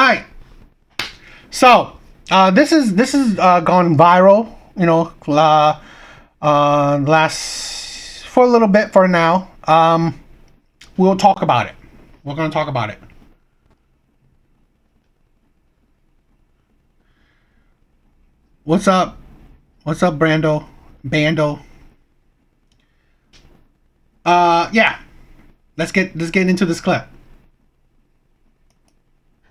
right. So this is gone viral. Last for a little bit for now. We'll talk about it. We're gonna talk about it. What's up? What's up, Brando? Bando. Yeah. Let's get into this clip.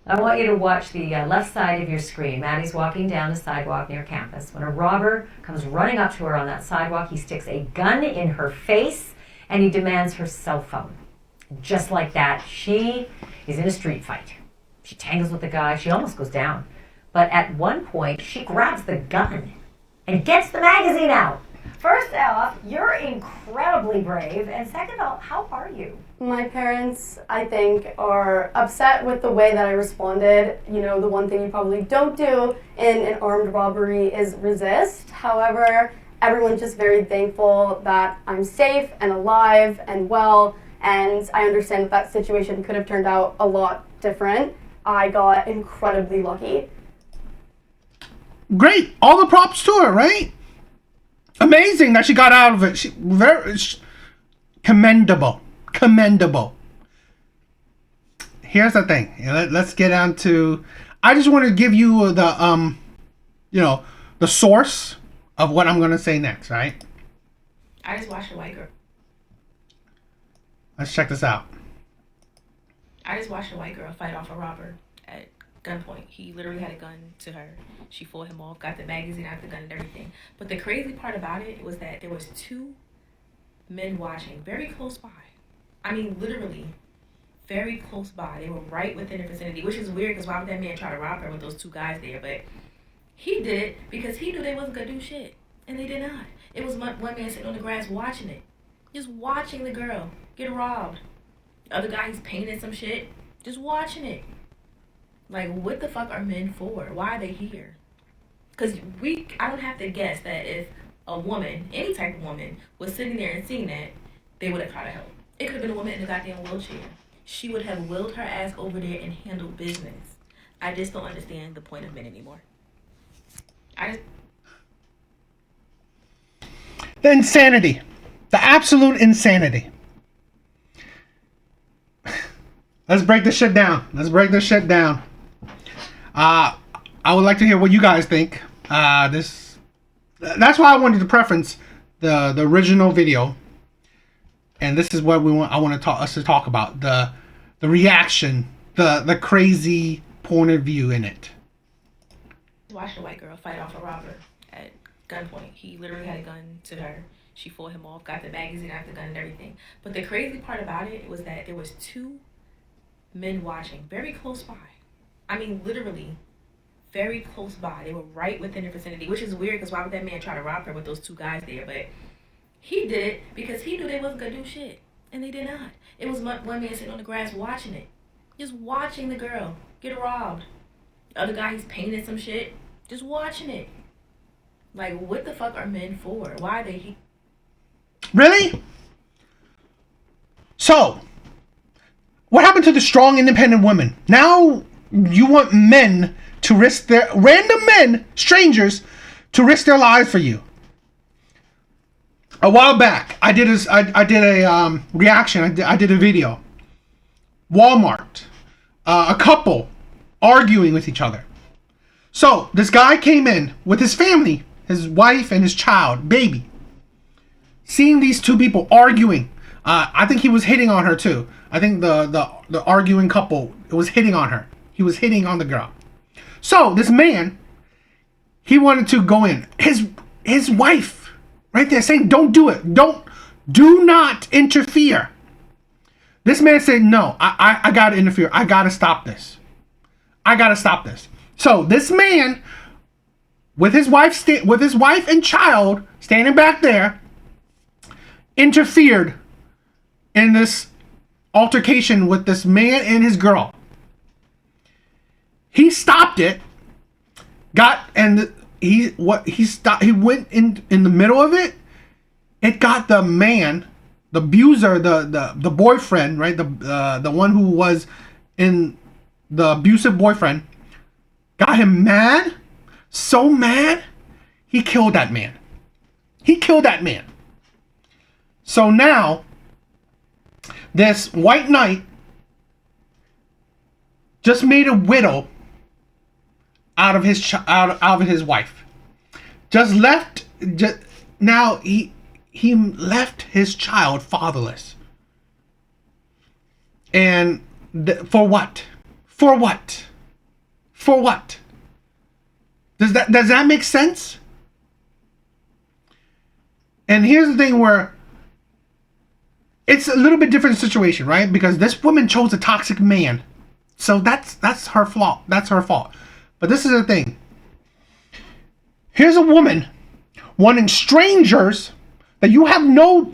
I want you to watch the left side of your screen. Maddie's walking down the sidewalk near campus when a robber comes running up to her on that sidewalk. He sticks a gun in her face and he demands her cell phone. Just like that, she is in a street fight. She tangles with the guy. She almost goes down. But at one point, she grabs the gun and gets the magazine out. First off, you're incredibly brave. And second off, how are you? My parents, I think, are upset with the way that I responded. You know, the one thing you probably don't do in an armed robbery is resist. However, everyone's just very thankful that I'm safe and alive and well, and I understand that situation could have turned out a lot different. I got incredibly lucky. Great. All the props to her, right? Amazing that she got out of it. Commendable. Commendable. Here's the thing. Let's get on to. I just want to give you the the source of what I'm going to say next, right? I just watched a white girl. Let's check this out. I just watched a white girl fight off a robber at gunpoint. He literally had a gun to her. She fought him off, got the magazine out the gun and everything. But the crazy part about it was that there was two men watching very close by. I mean, literally, very close by. They were right within the vicinity, which is weird because why would that man try to rob her with those two guys there? But he did it because he knew they wasn't going to do shit. And they did not. It was one man sitting on the grass watching it. Just watching the girl get robbed. The other guy, he's painting some shit. Just watching it. Like, what the fuck are men for? Why are they here? Because I don't have to guess that if a woman, any type of woman, was sitting there and seeing that, they would have tried to help. It could have been a woman in a goddamn wheelchair. She would have willed her ass over there and handled business. I just don't understand the point of men anymore. The insanity. The absolute insanity. Let's break this shit down. I would like to hear what you guys think. That's why I wanted to preference the original video, and this is what I want to talk about the reaction, the crazy point of view in it. Watched a white girl fight off a robber at gunpoint. He literally had a gun to her. She fought him off, got the magazine out the gun and everything. But the crazy part about it was that there was two men watching very close by. I mean, literally, very close by. They were right within the vicinity, which is weird because why would that man try to rob her with those two guys there? But he did it because he knew they wasn't going to do shit. And they did not. It was one man sitting on the grass watching it. Just watching the girl get robbed. The other guy, he's painting some shit. Just watching it. Like, what the fuck are men for? Why are they here? Really? So, what happened to the strong, independent women? Now you want men to risk random men, strangers, to risk their lives for you. A while back, I did a reaction. I did a video. Walmart, a couple arguing with each other. So this guy came in with his family, his wife and his child, baby. Seeing these two people arguing, I think he was hitting on her too. I think the arguing couple was hitting on her. He was hitting on the girl. So this man, he wanted to go in. His wife, right there, saying, "Don't do it. Do not interfere." This man said, "No, I gotta interfere. I gotta stop this. So this man, with his wife and child standing back there, interfered in this altercation with this man and his girl. He stopped it. He went in the middle of it. It got the man, the abuser, the boyfriend, right? The one who was in the abusive boyfriend, got him mad, so mad, he killed that man. He killed that man. So now, this white knight just made a widow out of his wife. Now he left his child fatherless. And for what? For what? For what? Does that make sense? And here's the thing where it's a little bit different situation, right? Because this woman chose a toxic man. So that's her fault. That's her fault. But this is the thing. Here's a woman wanting strangers that you have no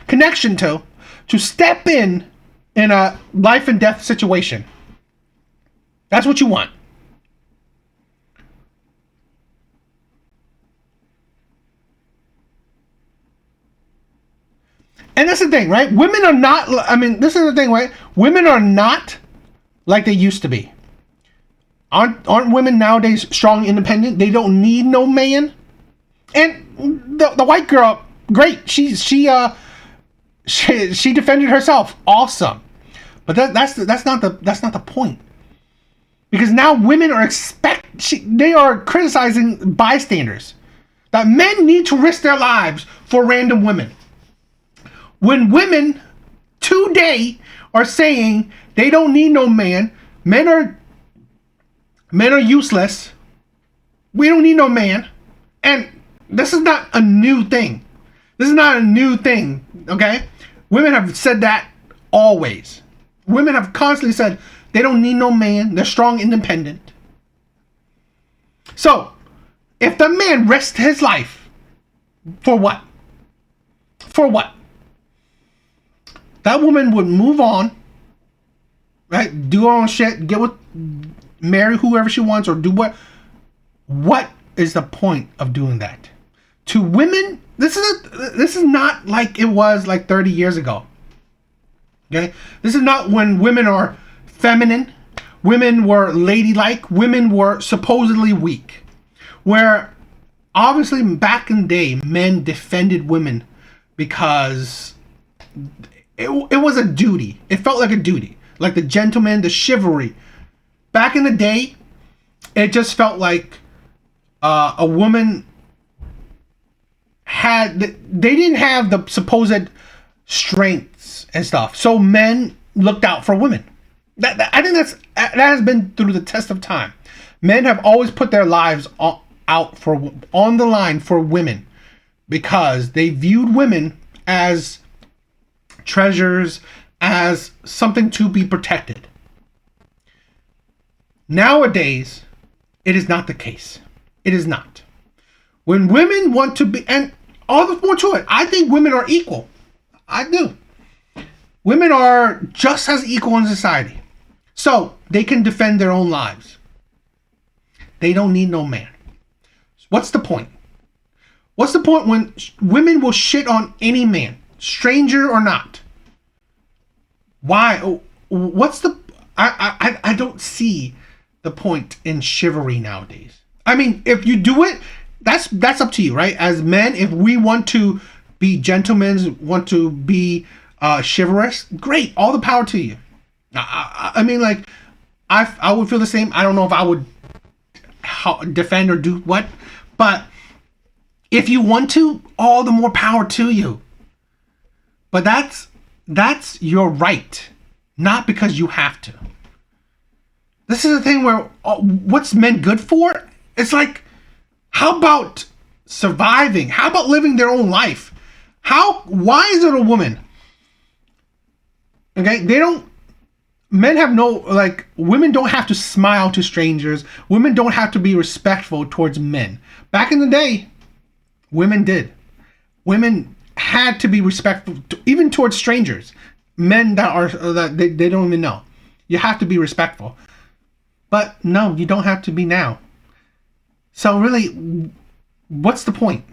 connection to step in a life and death situation. That's what you want. And that's the thing, right? Women are not, this is the thing, right? Women are not like they used to be. Aren't women nowadays strong, independent? They don't need no man. And the white girl, great. She defended herself. Awesome. But that's not the point. Because now women are they are criticizing bystanders. That men need to risk their lives for random women. When women today are saying they don't need no man, men are useless. We don't need no man. And this is not a new thing. This is not a new thing, okay? Women have said that always. Women have constantly said they don't need no man. They're strong, independent. So, if the man risks his life, for what? For what? That woman would move on, right? Do her own shit, marry whoever she wants, or do what? What is the point of doing that? To women, this is not like it was like 30 years ago. Okay? This is not when women are feminine, women were ladylike, women were supposedly weak. Where obviously back in the day, men defended women because it was a duty. It felt like a duty. Like the gentleman, the chivalry. Back in the day, it just felt like a woman they didn't have the supposed strengths and stuff. So men looked out for women. I think that has been through the test of time. Men have always put their lives on the line for women because they viewed women as treasures, as something to be protected. Nowadays, it is not the case. It is not. When women want to be, and all the more to it, I think women are equal. I do. Women are just as equal in society. So, they can defend their own lives. They don't need no man. What's the point? What's the point when women will shit on any man, stranger or not? Why? What's the... I don't see the point in chivalry nowadays. I mean, if you do it, that's up to you, right? As men, if we want to be gentlemen, want to be chivalrous, great. All the power to you. I mean, like, I would feel the same. I don't know if I would defend or do what, but if you want to, all the more power to you. But that's your right, not because you have to. This is the thing where what's men good for? It's like, how about surviving? How about living their own life? Why is it a woman? Okay, men have no, like, women don't have to smile to strangers. Women don't have to be respectful towards men. Back in the day, women did. Women had to be respectful, even towards strangers. Men that they don't even know. You have to be respectful. But no, you don't have to be now. So really, what's the point?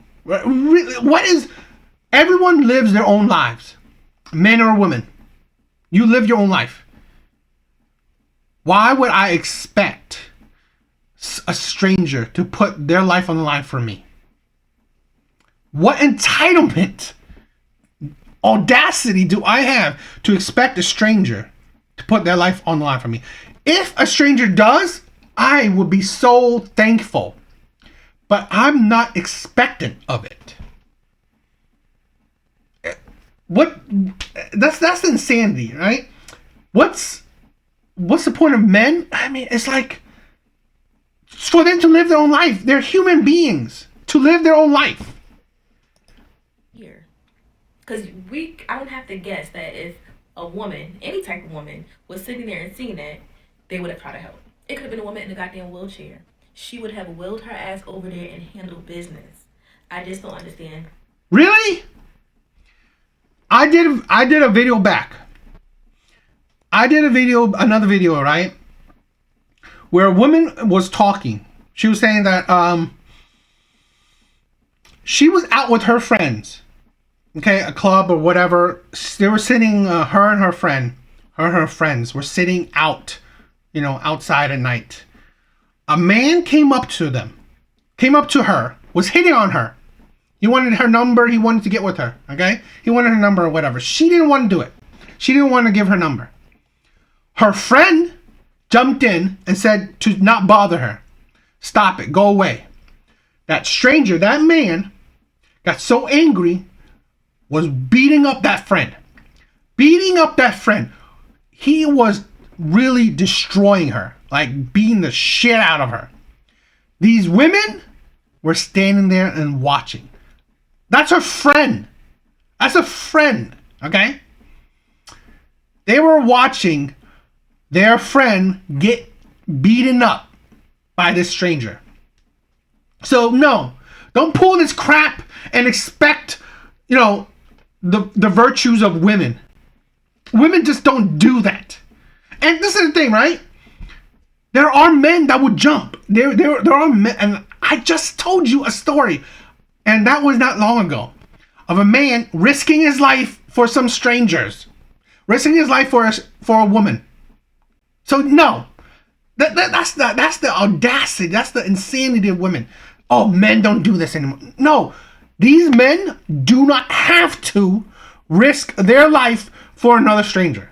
Everyone lives their own lives. Men or women. You live your own life. Why would I expect a stranger to put their life on the line for me? What entitlement, audacity do I have to expect a stranger to put their life on the line for me? If a stranger does, I would be so thankful. But I'm not expectant of it. What? That's insanity, right? What's the point of men? I mean, it's like, it's for them to live their own life. They're human beings to live their own life. Here, because I don't have to guess that if a woman, any type of woman, was sitting there and seeing that, they would have tried to help. It could have been a woman in a goddamn wheelchair. She would have willed her ass over there and handled business. I just don't understand. Really? I did a video back. Another video, right? Where a woman was talking. She was saying that she was out with her friends. Okay, a club or whatever. They were sitting, her and her friends were sitting out, outside at night. A man came up to her, was hitting on her. He wanted her number. He wanted to get with her. Okay? He wanted her number or whatever. She didn't want to do it. She didn't want to give her number. Her friend jumped in and said to not bother her. Stop it. Go away. That stranger, that man, got so angry, was beating up that friend. He was really destroying her. Like beating the shit out of her. These women were standing there and watching. That's her friend. That's a friend. Okay? They were watching their friend get beaten up by this stranger. So no, don't pull this crap and expect, the virtues of women. Women just don't do that. And this is the thing, right? There are men that would jump. There are men, and I just told you a story, and that was not long ago, of a man risking his life for some strangers, risking his life for a woman. So no, that's the audacity, that's the insanity of women. Oh, men don't do this anymore. No, these men do not have to risk their life for another stranger.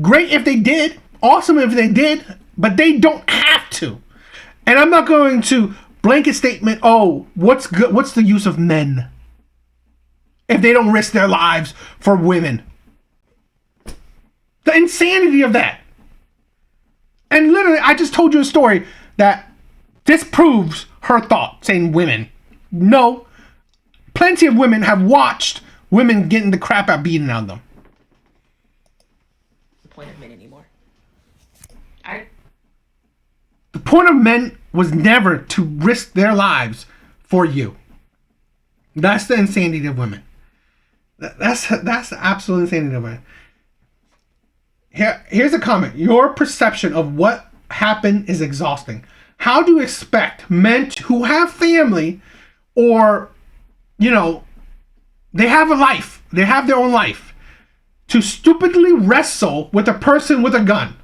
Great if they did, awesome if they did, but they don't have to. And I'm not going to blanket statement, oh, what's good? What's the use of men if they don't risk their lives for women? The insanity of that. And literally, I just told you a story that disproves her thought, saying women. No, plenty of women have watched women getting the crap out beaten out of them. The point of men anymore. The point of men was never to risk their lives for you. That's the insanity of women. That's the absolute insanity of women. Here's a comment. Your perception of what happened is exhausting. How do you expect men who have family or, they have a life, they have their own life, to stupidly wrestle with a person with a gun?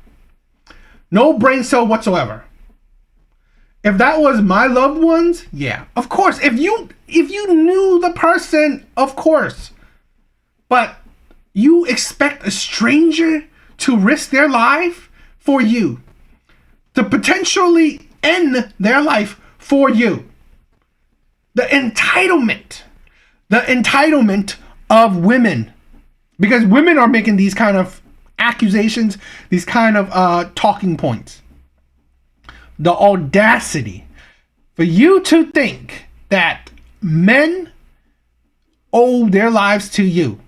No brain cell whatsoever. If that was my loved ones, yeah, of course. If you knew the person, of course. But you expect a stranger to risk their life for you, to potentially end their life for you. The entitlement of women, because women are making these kind of accusations, these kind of talking points. The audacity for you to think that men owe their lives to you,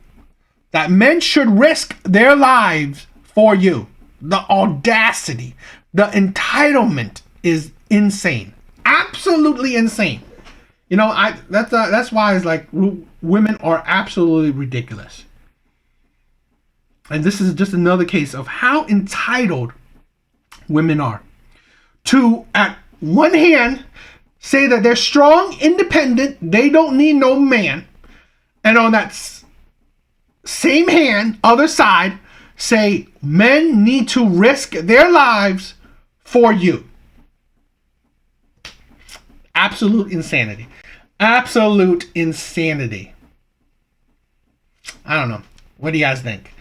that men should risk their lives for you. The audacity, the entitlement is insane, absolutely insane. That's why it's like women are absolutely ridiculous. And this is just another case of how entitled women are. To, at one hand, say that they're strong, independent, they don't need no man. And on that same hand, other side, say men need to risk their lives for you. Absolute insanity. Absolute insanity. I don't know. What do you guys think?